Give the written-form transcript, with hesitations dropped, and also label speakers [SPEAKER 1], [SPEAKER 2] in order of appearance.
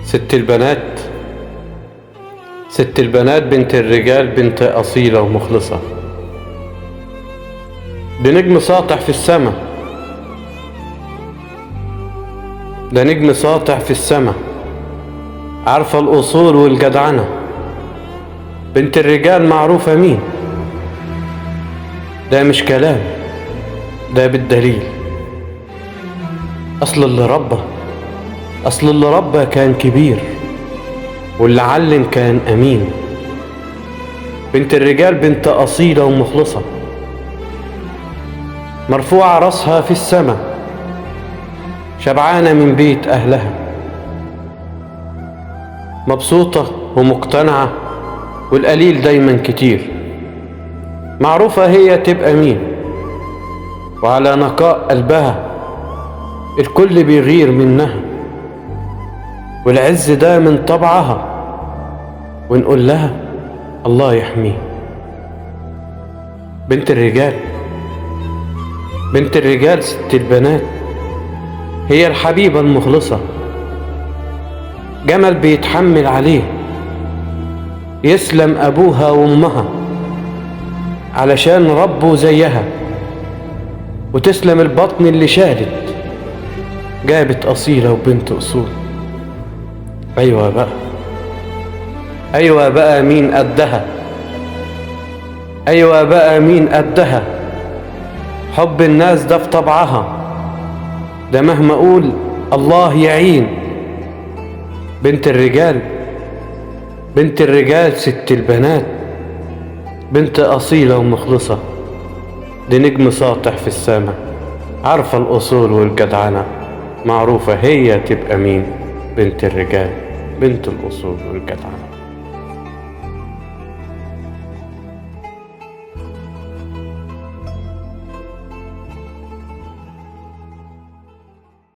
[SPEAKER 1] ست البنات ست البنات بنت الرجال، بنت أصيلة ومخلصة. ده نجم ساطع في السما، ده نجم ساطع في السما، عارفة الأصول والجدعنة. بنت الرجال معروفة مين، ده مش كلام، ده بالدليل. أصل اللي ربى كان كبير، واللي علم كان أمين. بنت الرجال بنت أصيلة ومخلصة، مرفوعة راسها في السما، شبعانة من بيت أهلها، مبسوطة ومقتنعة، والقليل دايما كتير. معروفة هي تبقى مين، وعلى نقاء قلبها الكل بيغير منها، والعز ده من طبعها، ونقول لها الله يحميه. بنت الرجال ست البنات، هي الحبيبة المخلصة، جمل بيتحمل عليه، يسلم أبوها وأمها علشان ربوا زيها، وتسلم البطن اللي شالت، جابت أصيلة وبنت أصول. أيوة بقى مين قدها، أيوة بقى مين قدها. حب الناس ده في طبعها، ده مهما أقول الله يعين. بنت الرجال ست البنات، بنت أصيلة ومخلصة، دي نجم ساطع في السما، عارفة الأصول والجدعنة. معروفة هي تبقى مين، بنت الرجال بنت الأصول والجدعنة.